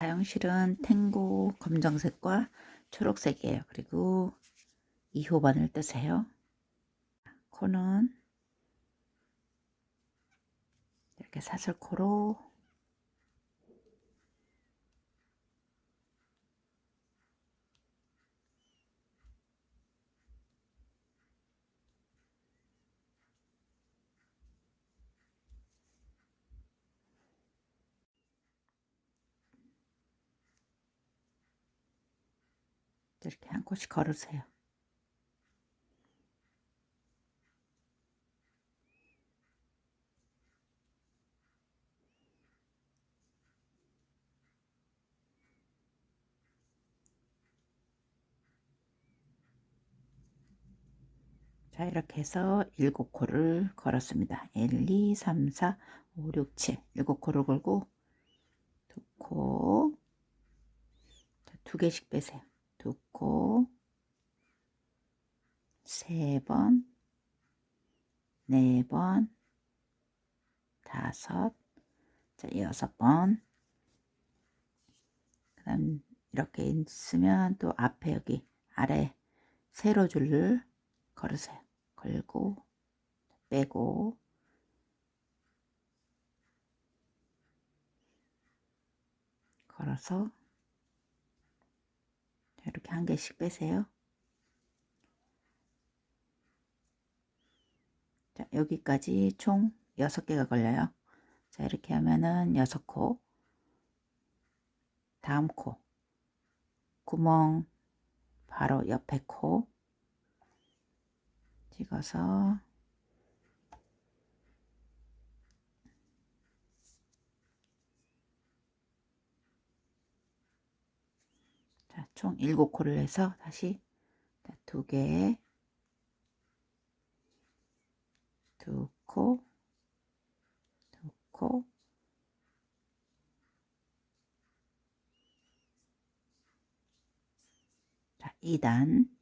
사용실은 탱고 검정색과 초록색이에요. 그리고 2호번을 뜨세요. 코는 이렇게 사슬코로 이렇게 한 코씩 걸으세요. 자, 이렇게 해서 7코를 걸었습니다. 1, 2, 3, 4, 5, 6, 7 7코를 걸고 2코, 자, 2개씩 빼세요. 2코, 3번, 4번, 5, 자, 6번. 그 다음 이렇게 있으면 또 앞에 여기 아래 세로줄을 걸으세요. 걸고 빼고 걸어서 이렇게 한 개씩 빼세요. 자, 여기까지 총 6개가 걸려요. 자, 이렇게 하면은 6코, 다음 코 구멍 바로 옆에 코 찍어서 자, 총 7코를 해서 다시 2개, 2코, 2코, 자, 2단,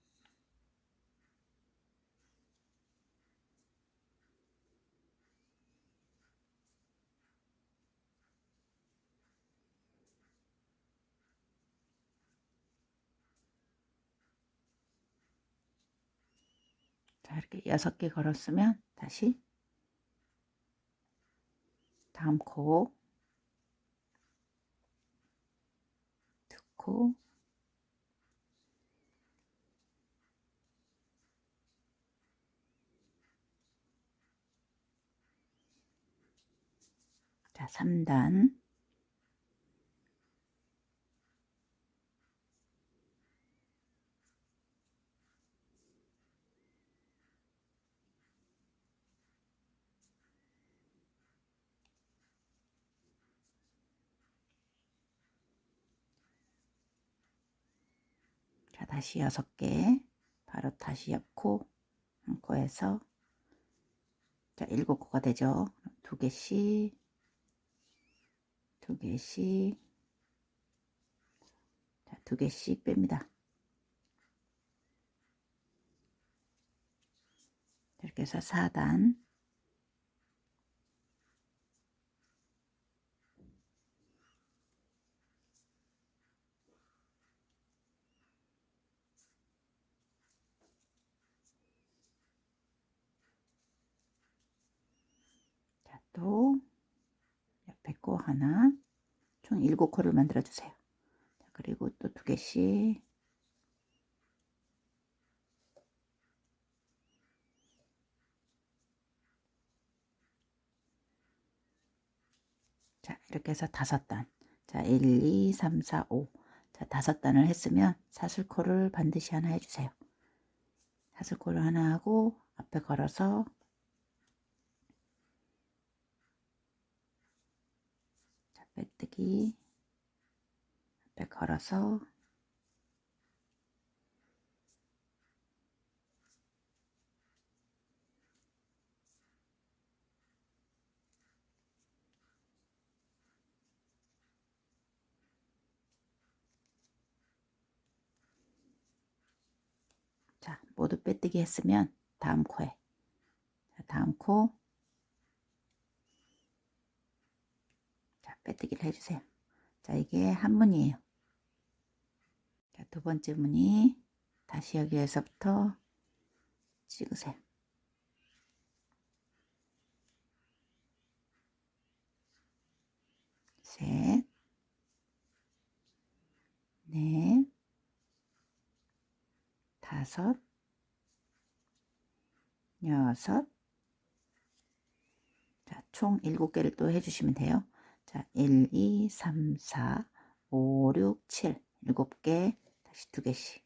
자, 이렇게 6개 걸었으면 다시 다음 코 2코, 자, 3단, 자, 다시 6개, 바로 다시 옆코 한 코에서 자, 7코가 되죠. 2개씩, 2개씩, 자, 2개씩 뺍니다. 이렇게 해서 4단, 자, 또 옆에 코 하나, 총 7코를 만들어 주세요. 자, 그리고 또 2개씩, 자, 이렇게 해서 5단, 자, 1, 2, 3, 4, 5, 자, 5단을 했으면 사슬코를 반드시 하나 해주세요. 사슬코를 하나 하고 앞에 걸어서 자, 빼뜨기, 앞에 걸어서 자, 모두 빼뜨기 했으면 다음 코에, 자, 다음 코, 자, 빼뜨기를 해주세요. 자, 이게 한 문이에요. 자, 두 번째 문이 다시 여기에서부터 찍으세요. 셋, 넷, 다섯, 여섯. 자, 총 7개를 또 해주시면 돼요. 자, 1, 2, 3, 4, 5, 6, 7. 7개, 다시 2개씩.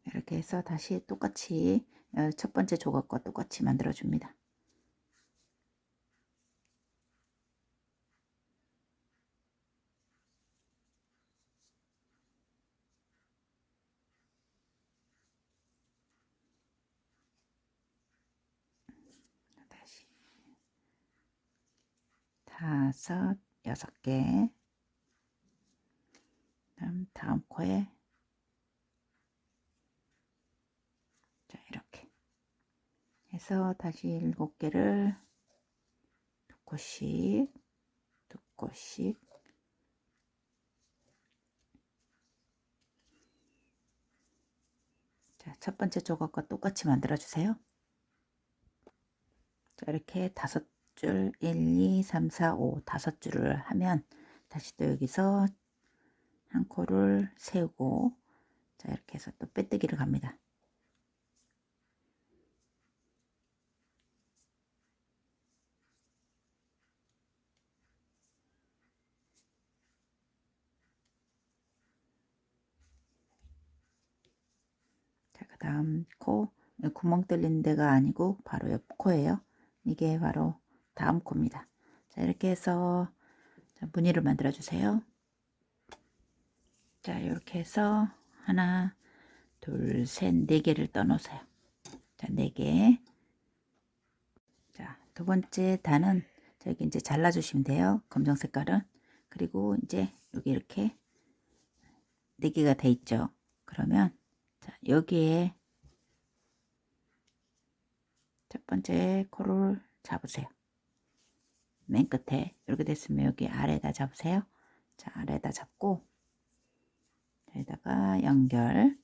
이렇게 해서 다시 똑같이 첫 번째 조각과 똑같이 만들어 줍니다. 다시 5, 6개. 다음 코에 자, 이렇게 해서 다시 7개를 2코씩 2코씩. 자, 첫 번째 조각과 똑같이 만들어 주세요. 자, 이렇게 5줄 1, 2, 3, 4, 5 5줄을 하면 다시 또 여기서 한 코를 세우고 자, 이렇게 해서 또 빼뜨기를 갑니다. 자, 그 다음 코 구멍 뚫린 데가 아니고 바로 옆 코예요. 이게 바로 다음 코입니다. 자, 이렇게 해서 자, 무늬를 만들어 주세요. 자, 이렇게 해서 하나, 둘, 셋, 4개를 떠놓으세요. 자, 4개. 자, 두 번째 단은 저기 이제 잘라주시면 돼요. 검정 색깔은. 그리고 이제 여기 이렇게 4개가 돼 있죠. 그러면 자, 여기에 첫 번째 코를 잡으세요. 맨 끝에 이렇게 됐으면 여기 아래에다 잡으세요. 자, 아래에다 잡고 여기다가 연결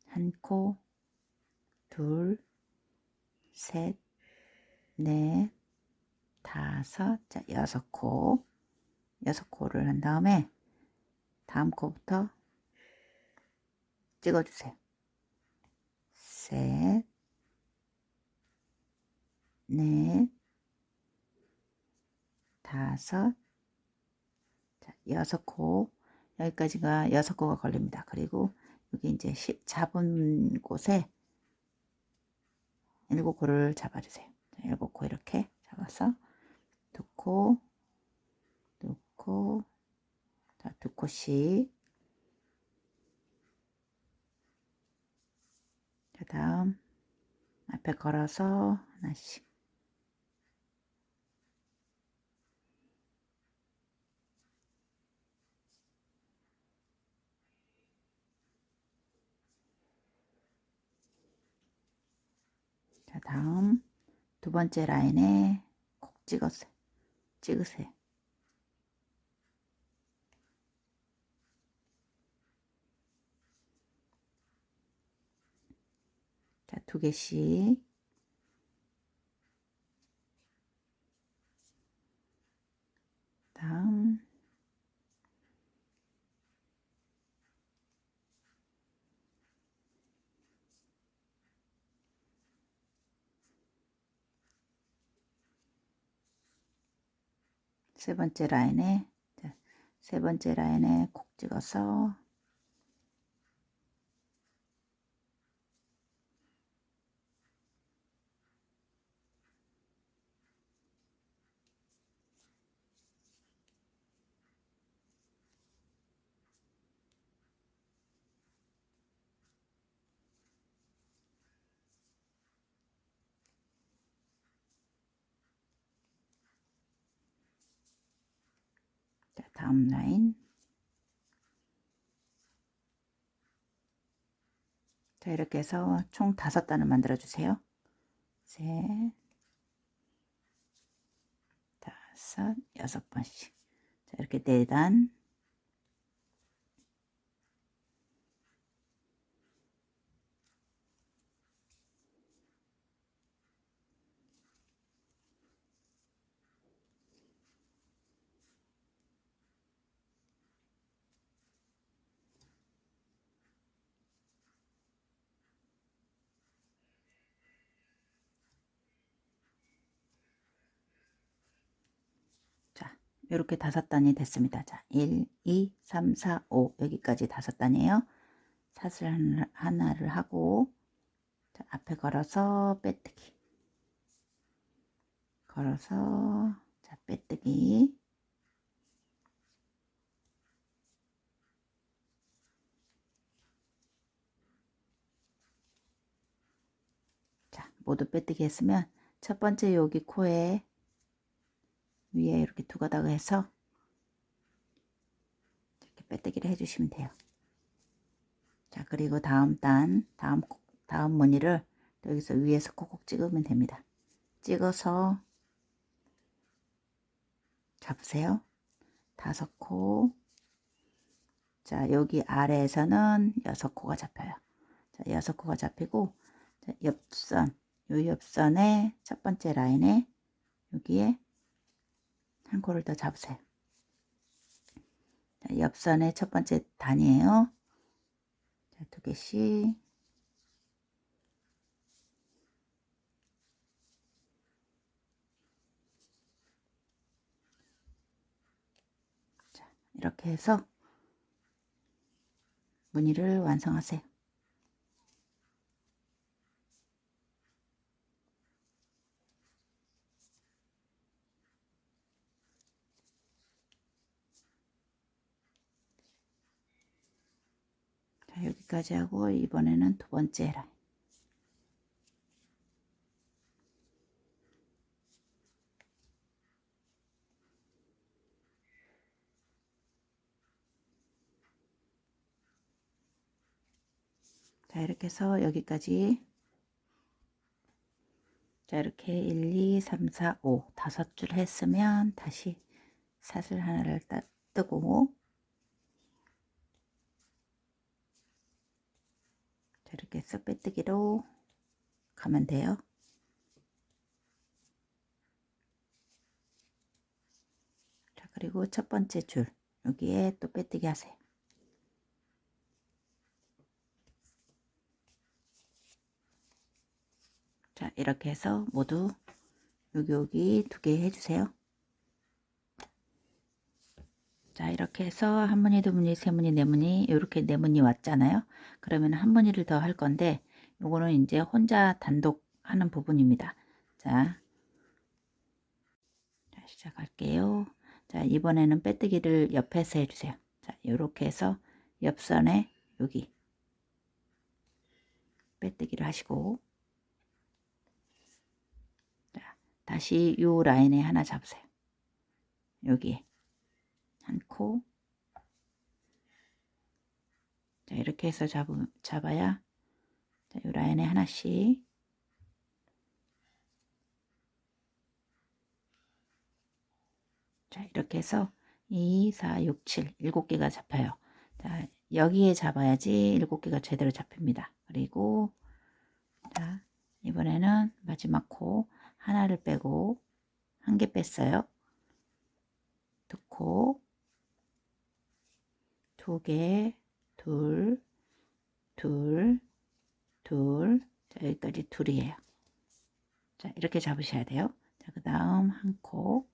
한 코, 둘, 셋, 넷, 다섯, 자, 6코. 6코를 한 다음에 다음 코부터 찍어주세요. 셋, 넷, 다섯, 자, 6코. 여기까지가 6코가 걸립니다. 그리고 여기 이제 잡은 곳에 7코를 잡아주세요. 7코 이렇게 잡아서 2코, 2코, 자, 2코씩. 그 다음 앞에 걸어서 하나씩. 자, 다음 두 번째 라인에 콕 찍으세요. 자, 2개씩. 다음 세 번째 라인에 자, 세 번째 라인에 콕 찍어서 자, 다음 라인 자, 이렇게 해서 총 5단을 만들어 주세요. 셋, 5, 6번씩. 자, 이렇게 4단. 자, 이렇게 5단이 됐습니다. 자, 1, 2, 3, 4, 5 여기까지 5단이에요. 사슬 하나를 하고, 자, 앞에 걸어서 빼뜨기, 걸어서, 자, 빼뜨기, 자, 모두 빼뜨기 했으면 첫 번째 여기 코에 위에 이렇게 2가닥을 해서 이렇게 빼뜨기를 해주시면 돼요. 자, 그리고 다음 무늬를 여기서 위에서 콕콕 찍으면 됩니다. 찍어서 잡으세요. 5코. 자, 여기 아래에서는 6코가 잡혀요. 자, 6코가 잡히고, 자, 요 옆선의 첫 번째 라인에 여기에 한 코를 더 잡으세요. 자, 옆선의 첫 번째 단이에요. 자, 2개씩. 자, 이렇게 해서 무늬를 완성하세요. 자, 여기까지 하고 이번에는 2번째 라인. 자, 이렇게 해서 여기까지. 자, 이렇게 1, 2, 3, 4, 5 5줄 했으면 다시 사슬 하나를 뜨고, 자, 이렇게 쓱 빼뜨기로 가면 돼요. 자, 그리고 첫 번째 줄 여기에 또 빼뜨기 하세요. 자, 이렇게 해서 모두 여기 2개 해주세요. 자, 이렇게 해서 한 무늬, 2무늬, 3무늬, 4무늬 이렇게 4무늬 왔잖아요. 그러면 한 무늬를 더 할 건데 요거는 이제 혼자 단독 하는 부분입니다. 자, 시작할게요. 자, 이번에는 빼뜨기를 옆에서 해주세요. 자, 이렇게 해서 옆선에 여기 빼뜨기를 하시고, 자, 다시 요 라인에 하나 잡으세요. 여기에 한 코. 자, 이렇게 해서 잡아야, 자, 요 라인에 하나씩. 자, 이렇게 해서 2, 4, 6, 7, 7개가 잡혀요. 자, 여기에 잡아야지 7개가 제대로 잡힙니다. 그리고, 자, 이번에는 마지막 코 하나를 빼고, 1개 뺐어요. 2코, 2개, 둘, 둘, 둘, 자, 여기까지 둘이에요. 자, 이렇게 잡으셔야 돼요. 자, 그 다음 한 코,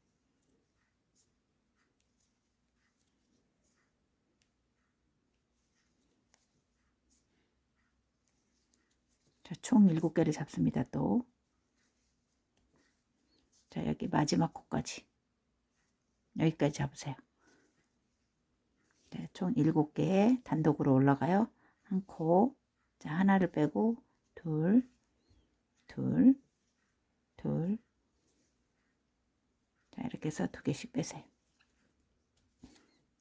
자, 총 7개를 잡습니다. 또, 자, 여기 마지막 코까지 여기까지 잡으세요. 네, 총 7개 단독으로 올라가요. 한 코, 자, 하나를 빼고 둘, 둘, 둘, 자, 이렇게 해서 2개씩 빼세요.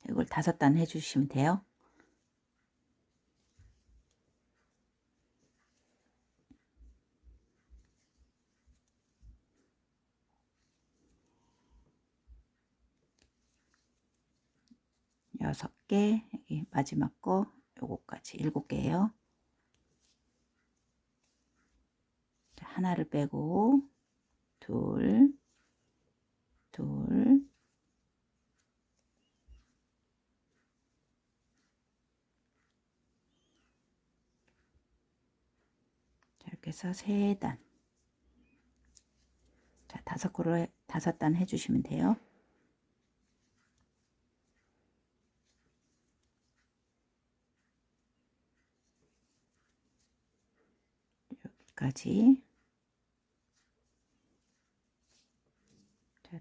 이걸 5단 해주시면 돼요. 6개, 여기 마지막 거 요거까지 7개예요. 하나를 빼고 둘, 둘, 이렇게 해서 3단. 자, 5코를 5단 해주시면 돼요. 여기까지. 자,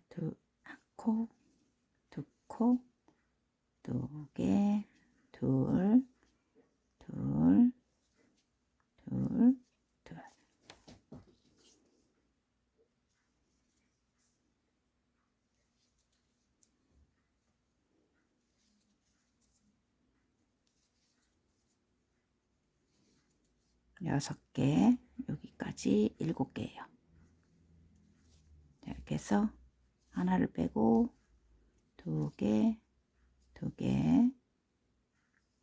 한 코, 2코, 2개, 둘, 둘, 둘, 둘. 여섯 개, 여기까지 7개예요. 이렇게 해서 하나를 빼고 2개, 2개,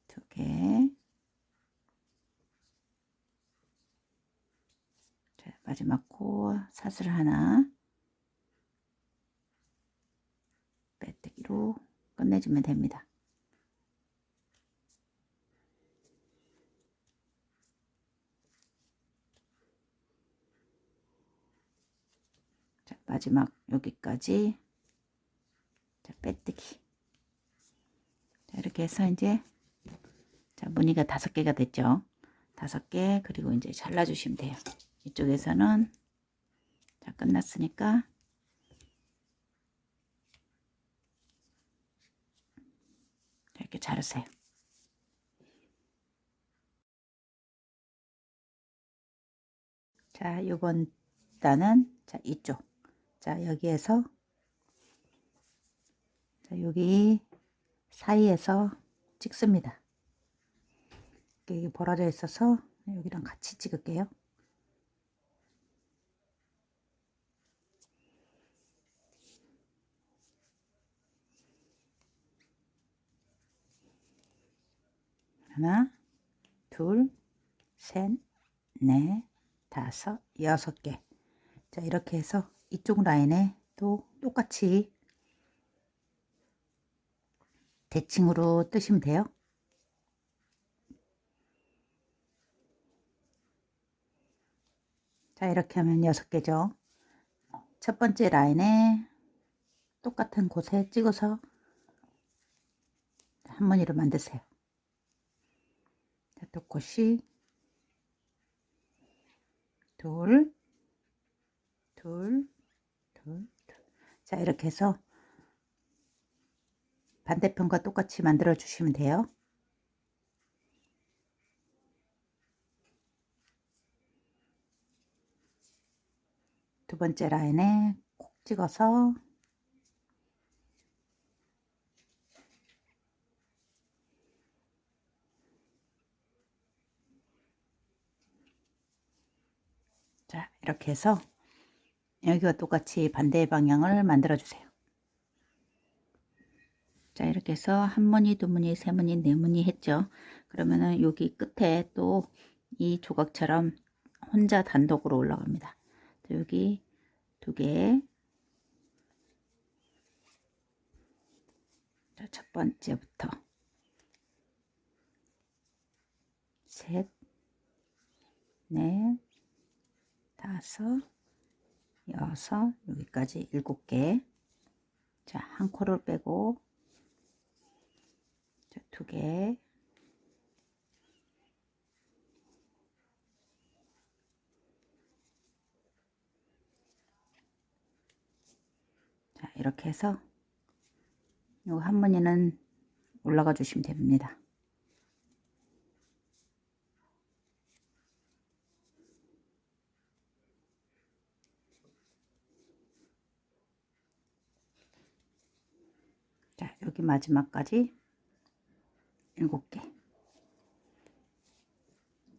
2개. 자, 마지막 코 사슬 하나 빼뜨기로 끝내주면 됩니다. 자, 마지막 여기까지 자, 빼뜨기. 자, 이렇게 해서 이제 자, 무늬가 5개가 됐죠. 5개. 그리고 이제 잘라주시면 돼요. 이쪽에서는 자, 끝났으니까 이렇게 자르세요. 자, 요번 단은 자, 이쪽. 자, 여기에서 자, 여기 사이에서 찍습니다. 이게 벌어져 있어서 여기랑 같이 찍을게요. 하나, 둘, 셋, 넷, 5, 6개. 자, 이렇게 해서 이쪽 라인에 또 똑같이 대칭으로 뜨시면 돼요. 자, 이렇게 하면 6개죠. 첫 번째 라인에 똑같은 곳에 찍어서 한 무늬를 만드세요. 자, 또 곳이 둘, 둘, 둘, 둘. 자, 이렇게 해서 반대편과 똑같이 만들어 주시면 돼요. 두 번째 라인에 콕 찍어서 자, 이렇게 해서 여기와 똑같이 반대 방향을 만들어 주세요. 자, 이렇게 해서 한 무늬, 두 무늬, 세 무늬, 네 무늬 했죠. 그러면은 여기 끝에 또 이 조각처럼 혼자 단독으로 올라갑니다. 자, 여기 2개. 자, 첫 번째부터 셋, 넷, 5, 6, 여기까지 7개. 자, 한 코를 빼고 자, 2개. 자, 이렇게 해서 요 한 무늬는 올라가 주시면 됩니다. 자, 여기 마지막까지 7개.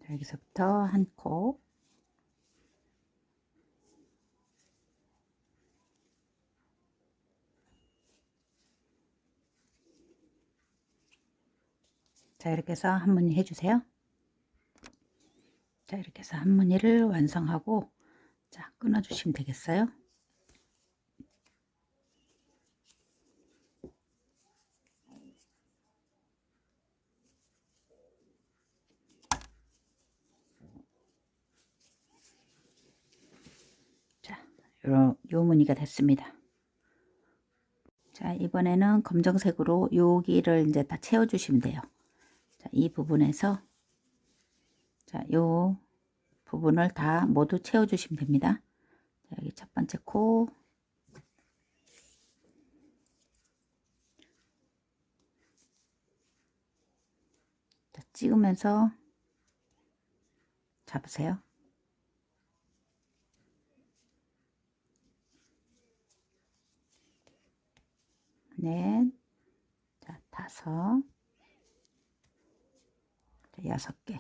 자, 여기서부터 한 코. 자, 이렇게 해서 한 무늬 해주세요. 자, 이렇게 해서 한 무늬를 완성하고, 자, 끊어주시면 되겠어요. 자, 요 무늬가 됐습니다. 자, 이번에는 검정색으로 여기를 이제 다 채워주시면 돼요. 자, 이 부분에서, 자, 요 부분을 다 모두 채워주시면 됩니다. 자, 여기 첫 번째 코, 자, 찍으면서 잡으세요. 넷, 자, 다섯, 자, 6개.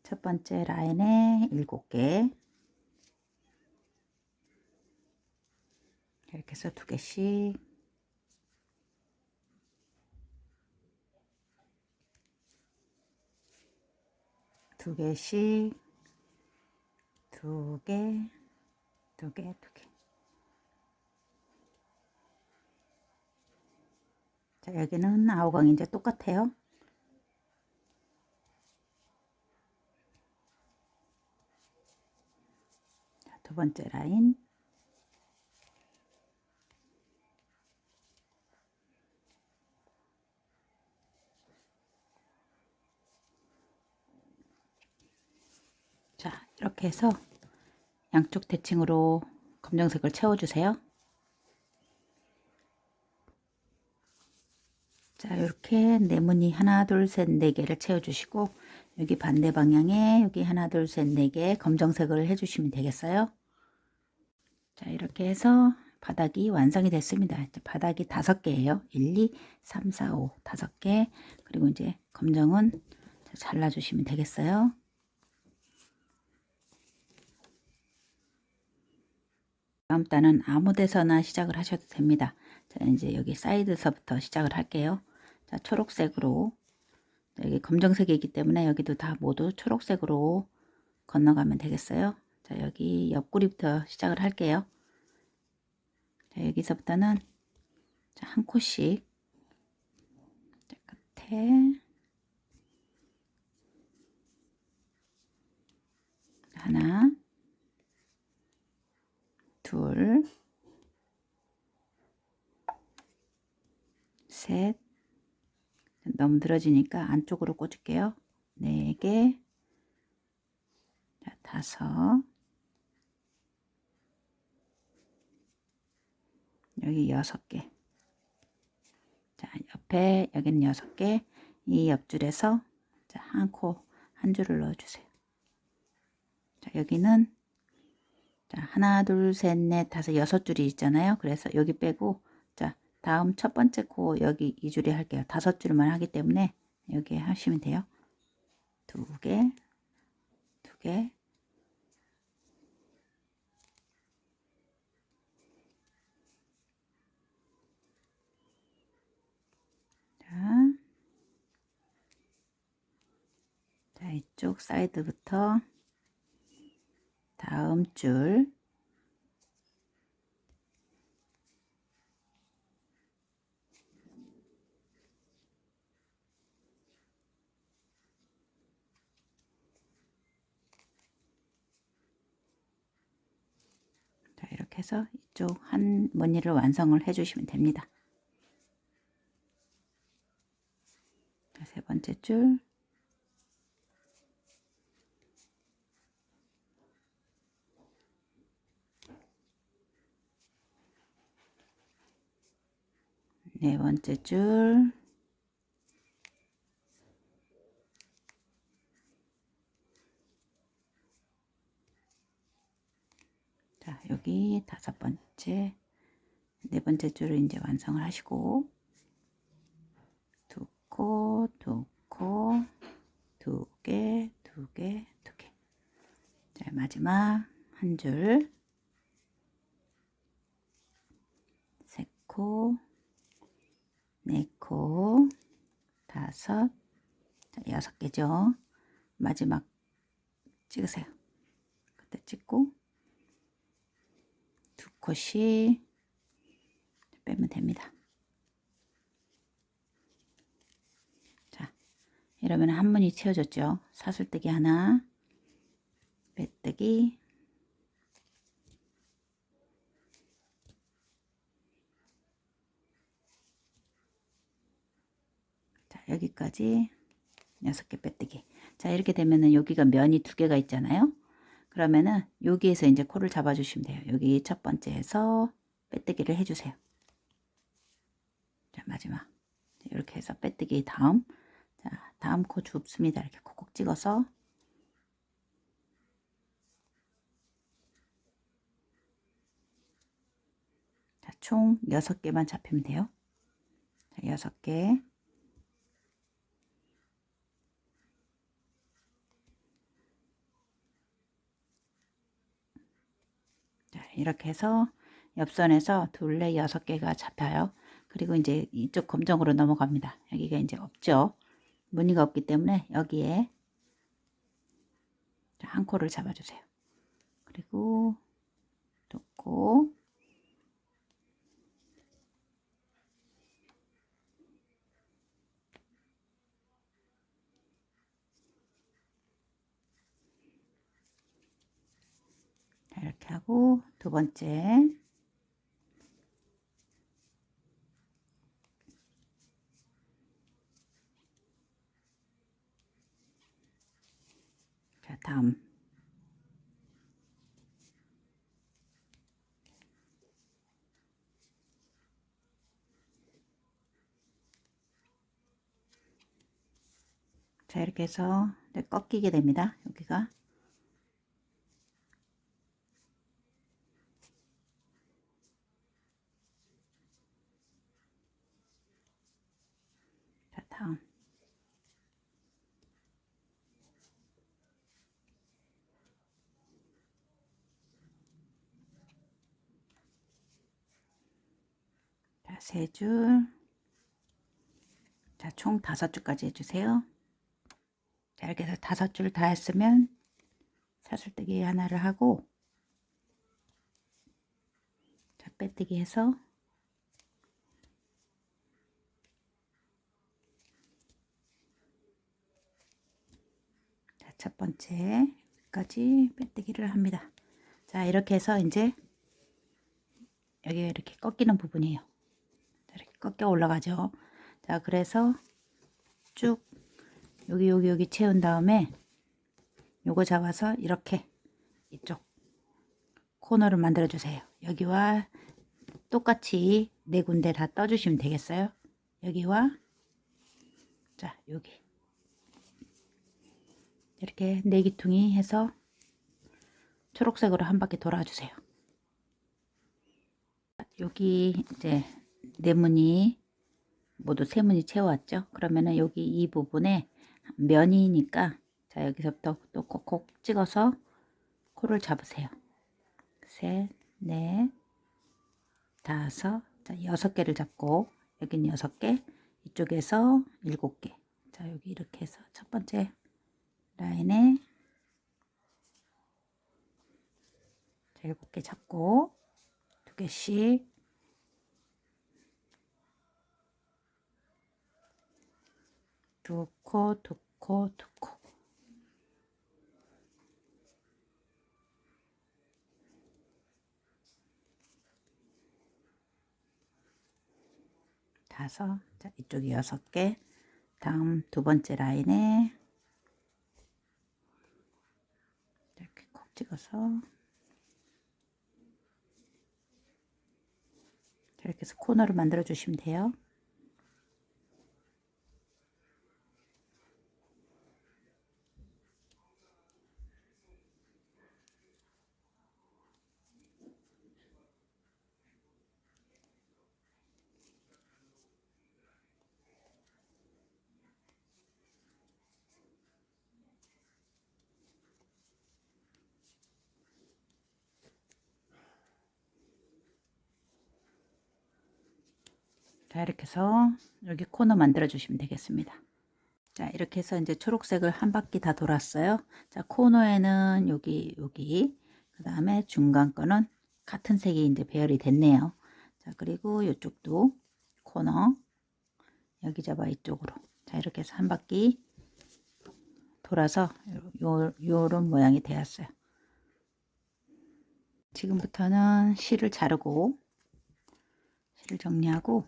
첫 번째 라인에 7개. 이렇게 해서 2개씩. 두 개씩, 2개, 2개, 2개. 자, 여기는 아우강이 이제 똑같아요. 자, 두 번째 라인. 자, 이렇게 해서 양쪽 대칭으로 검정색을 채워주세요. 자, 이렇게 네모니 하나, 둘, 셋, 네 개를 채워주시고, 여기 반대 방향에 여기 하나, 둘, 셋, 네 개 검정색을 해주시면 되겠어요. 자, 이렇게 해서 바닥이 완성이 됐습니다. 바닥이 5개예요. 1, 2, 3, 4, 5, 5개. 그리고 이제 검정은 잘라주시면 되겠어요. 다음 단은 아무 데서나 시작을 하셔도 됩니다. 자, 이제 여기 사이드서부터 시작을 할게요. 자, 초록색으로, 여기 검정색이기 때문에 여기도 다 모두 초록색으로 건너가면 되겠어요. 자, 여기 옆구리부터 시작을 할게요. 자, 여기서부터는 자, 한 코씩, 자, 끝에 하나, 둘, 셋, 너무 늘어지니까 안쪽으로 꽂을게요. 4개, 자, 5, 여기 6개. 자, 옆에 여기는 6개. 이 옆줄에서 자, 한 줄을 넣어주세요. 자, 여기는 자, 하나, 둘, 셋, 넷, 다섯, 6줄이 있잖아요. 그래서 여기 빼고 자, 다음 첫 번째 코 여기 2줄이 할게요. 5줄만 하기 때문에 여기 하시면 돼요. 2개, 2개, 자, 이쪽 사이드부터 다음 줄 자, 이렇게 해서 이쪽 한 무늬를 완성을 해 주시면 됩니다. 자, 세 번째 줄, 네 번째 줄, 자, 여기 5번째, 4번째 줄을 이제 완성을 하시고, 2코, 2코, 2개, 2개, 2개. 자, 마지막 한 줄, 3코, 4코, 5, 자, 6개죠. 마지막 찍으세요. 그때 찍고 2컷씩 빼면 됩니다. 자, 이러면 한 문이 채워졌죠. 사슬뜨기 하나, 빼뜨기, 자, 여기까지 6개 빼뜨기. 자, 이렇게 되면은 여기가 면이 2개가 있잖아요. 그러면은 여기에서 이제 코를 잡아 주시면 돼요. 여기 첫 번째에서 빼뜨기를 해 주세요. 자, 마지막 이렇게 해서 빼뜨기 다음, 자, 다음 코 줍습니다. 이렇게 콕콕 찍어서 자, 총 6개만 잡히면 돼요. 자, 6개. 자, 이렇게 해서 옆선에서 둘레 6개가 잡혀요. 그리고 이제 이쪽 검정으로 넘어갑니다. 여기가 이제 없죠. 무늬가 없기 때문에 여기에 한 코를 잡아주세요. 그리고 놓고 이렇게 하고 두 번째 자, 다음 자, 이렇게 해서 꺾이게 됩니다. 여기가 자, 다음 자, 3줄 자, 총 5줄까지 해주세요. 자, 이렇게 해서 5줄 다 했으면 사슬뜨기 하나를 하고 자, 빼뜨기 해서 자, 첫 번째까지 빼뜨기를 합니다. 자, 이렇게 해서 이제 여기 이렇게 꺾이는 부분이에요. 이렇게 꺾여 올라가죠. 자, 그래서 쭉 여기 채운 다음에 요거 잡아서 이렇게 이쪽 코너를 만들어 주세요. 여기와 똑같이 4군데 다 떠주시면 되겠어요. 여기와 자, 여기 이렇게 4기퉁이 해서 초록색으로 한 바퀴 돌아주세요. 여기 이제 4무늬 모두 3무늬 채워왔죠. 그러면은 여기 이 부분에 면이니까 자, 여기서부터 또 콕콕 찍어서 코를 잡으세요. 셋, 넷, 다섯, 자, 6개를 잡고 여긴 6개, 이쪽에서 7개. 자, 여기 이렇게 해서 첫 번째 라인에 7개 잡고 2개씩 두 코, 두 코, 두 코. 다섯, 자, 이쪽이 6개. 다음 두 번째 라인에 이렇게 콕 찍어서 이렇게 해서 코너를 만들어 주시면 돼요. 자, 이렇게 해서 여기 코너 만들어 주시면 되겠습니다. 자, 이렇게 해서 이제 초록색을 한 바퀴 다 돌았어요. 자, 코너에는 여기, 그 다음에 중간 거는 같은 색이 이제 배열이 됐네요. 자, 그리고 이쪽도 코너, 여기 잡아 이쪽으로. 자, 이렇게 해서 한 바퀴 돌아서 요런 모양이 되었어요. 지금부터는 실을 자르고, 실을 정리하고,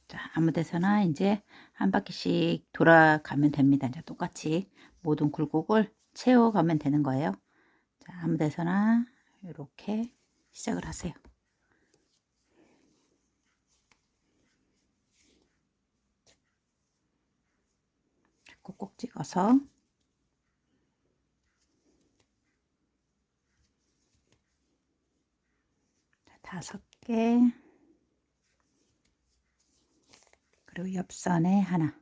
자, 아무 데서나 이제 한 바퀴씩 돌아가면 됩니다. 이제 똑같이 모든 굴곡을 채워가면 되는 거예요. 자, 아무 데서나 이렇게 시작을 하세요. 꼭꼭 찍어서 자, 5개, 그리고 옆선에 하나.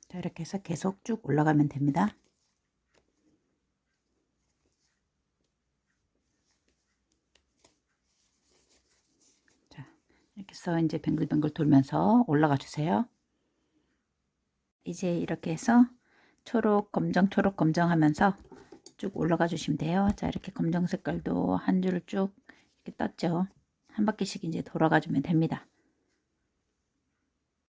자, 이렇게 해서 계속 쭉 올라가면 됩니다. 자, 이렇게 해서 이제 뱅글뱅글 돌면서 올라가 주세요. 이제 이렇게 해서 초록, 검정, 초록, 검정 하면서 쭉 올라가 주시면 돼요. 자, 이렇게 검정 색깔도 한 줄을 쭉 이렇게 떴죠. 한 바퀴씩 이제 돌아가 주면 됩니다.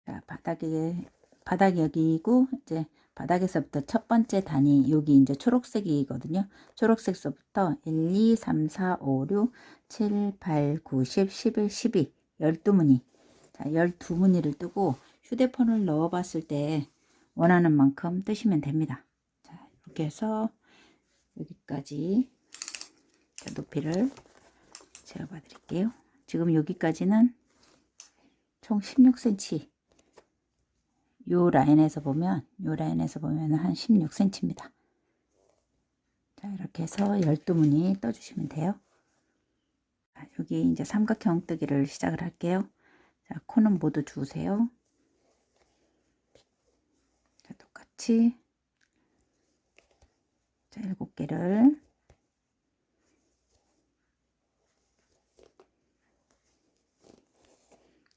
자, 바닥이 여기고, 이제 바닥에서부터 첫 번째 단위, 여기 이제 초록색이거든요. 초록색서부터 1, 2, 3, 4, 5, 6, 7, 8, 9, 10, 11, 12, 12무늬. 자, 12무늬를 뜨고 휴대폰을 넣어 봤을 때 원하는 만큼 뜨시면 됩니다. 자, 이렇게 해서 여기까지 높이를 재어봐 드릴게요. 지금 여기까지는 총 16cm. 요 라인에서 보면 한 16cm입니다. 자, 이렇게 해서 12무늬 떠주시면 돼요. 자, 여기 이제 삼각형 뜨기를 시작을 할게요. 자, 코는 모두 주세요. 자, 똑같이 자, 7개를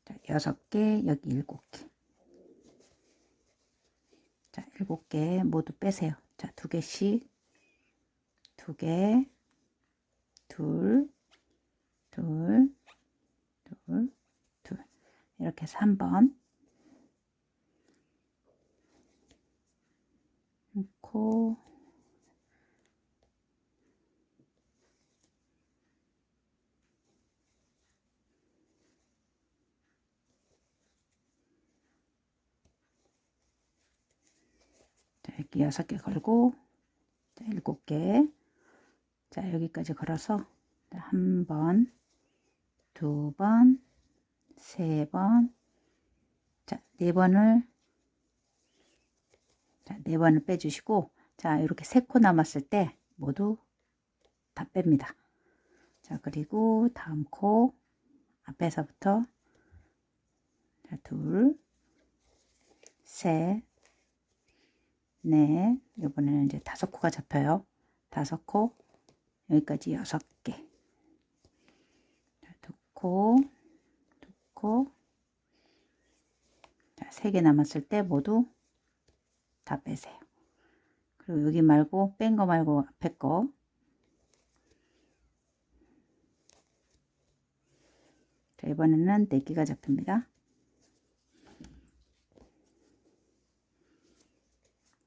자, 6개, 여기 7개. 자, 7개 모두 빼세요. 자, 2개씩 2개, 둘, 둘, 둘, 둘. 이렇게 해서 한 번 놓고 자, 여기 6개 걸고 자, 7개. 자, 여기까지 걸어서 한 번, 두 번, 세 번, 자, 네 번을 빼주시고, 자, 이렇게 3코 남았을 때 모두 다 뺍니다. 자, 그리고 다음 코 앞에서부터 자, 둘, 셋, 넷, 이번에는 이제 5코가 잡혀요. 5코, 여기까지 6개. 자, 2코, 2코, 자, 3개 남았을 때 모두 다 빼세요. 그리고 여기 말고 뺀 거 말고 앞에 거 자, 이번에는 4개가 잡힙니다.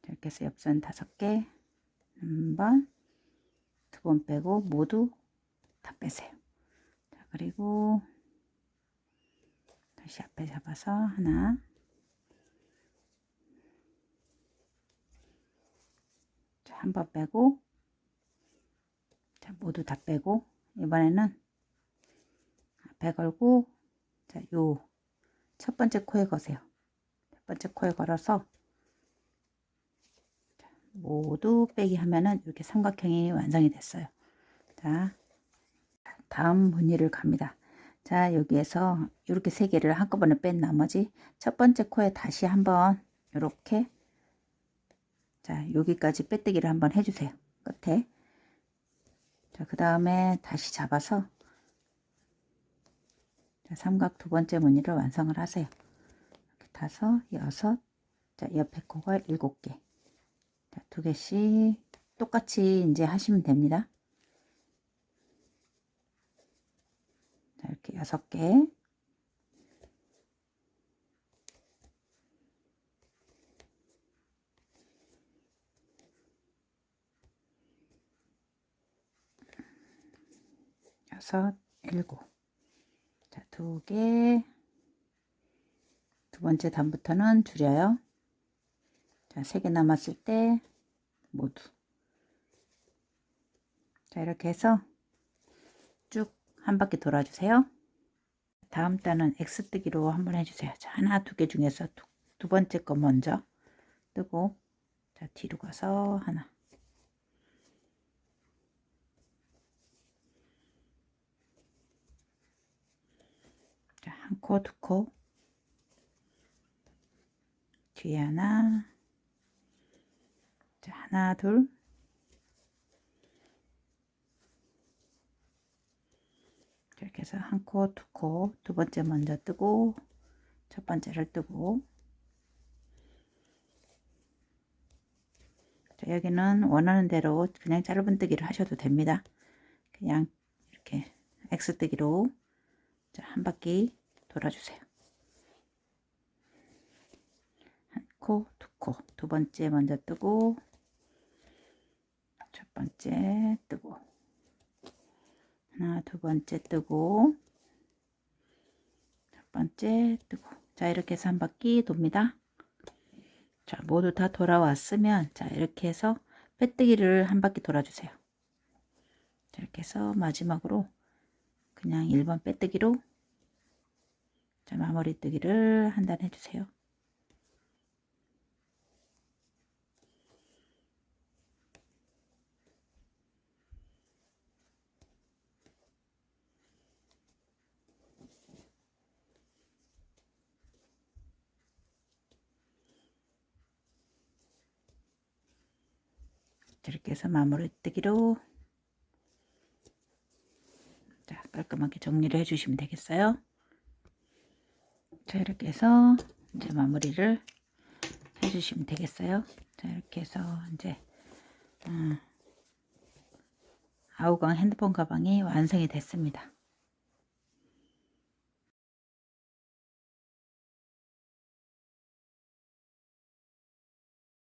자, 이렇게 해서 옆선 5개 한 번, 2번 빼고 모두 다 빼세요. 자, 그리고 다시 앞에 잡아서 하나, 자, 한 번 빼고, 자, 모두 다 빼고, 이번에는 앞에 걸고, 자, 요 첫 번째 코에 거세요. 첫 번째 코에 걸어서 자, 모두 빼기 하면은 이렇게 삼각형이 완성이 됐어요. 자, 다음 무늬를 갑니다. 자, 여기에서 이렇게 3개를 한꺼번에 뺀 나머지 첫 번째 코에 다시 한번 이렇게 자, 여기까지 빼뜨기를 한번 해주세요. 끝에. 자, 그 다음에 다시 잡아서 자, 삼각 두 번째 무늬를 완성을 하세요. 이렇게 5, 6, 자, 옆에 코가 7개. 자, 2개씩 똑같이 이제 하시면 됩니다. 자, 이렇게 6개. 여섯, 7. 자, 2개. 두 번째 단부터는 줄여요. 자, 3개 남았을 때 모두. 자, 이렇게 해서 쭉 한 바퀴 돌아주세요. 다음 단은 X뜨기로 한번 해주세요. 자, 하나, 2개 중에서 두 번째 거 먼저 뜨고, 자, 뒤로 가서 하나. 자, 한 코, 2코. 뒤에 하나. 자, 하나, 둘. 이렇게 해서 한 코, 2코. 두 번째 먼저 뜨고, 첫 번째를 뜨고. 자, 여기는 원하는 대로 그냥 짧은 뜨기를 하셔도 됩니다. 그냥 이렇게 X뜨기로 자, 한 바퀴 돌아주세요. 한 코, 2코. 두 번째 먼저 뜨고, 첫 번째 뜨고, 하나, 두 번째 뜨고, 첫 번째 뜨고. 자, 이렇게 해서 한 바퀴 돕니다. 자, 모두 다 돌아왔으면, 자, 이렇게 해서 빼뜨기를 한 바퀴 돌아주세요. 자, 이렇게 해서 마지막으로 그냥 1번 빼뜨기로 자, 마무리 뜨기를 한 단 해주세요. 이렇게 해서 마무리 뜨기로 자, 깔끔하게 정리를 해주시면 되겠어요. 자, 이렇게 해서 이제 마무리를 해주시면 되겠어요. 자, 이렇게 해서 이제 아우강 핸드폰 가방이 완성이 됐습니다.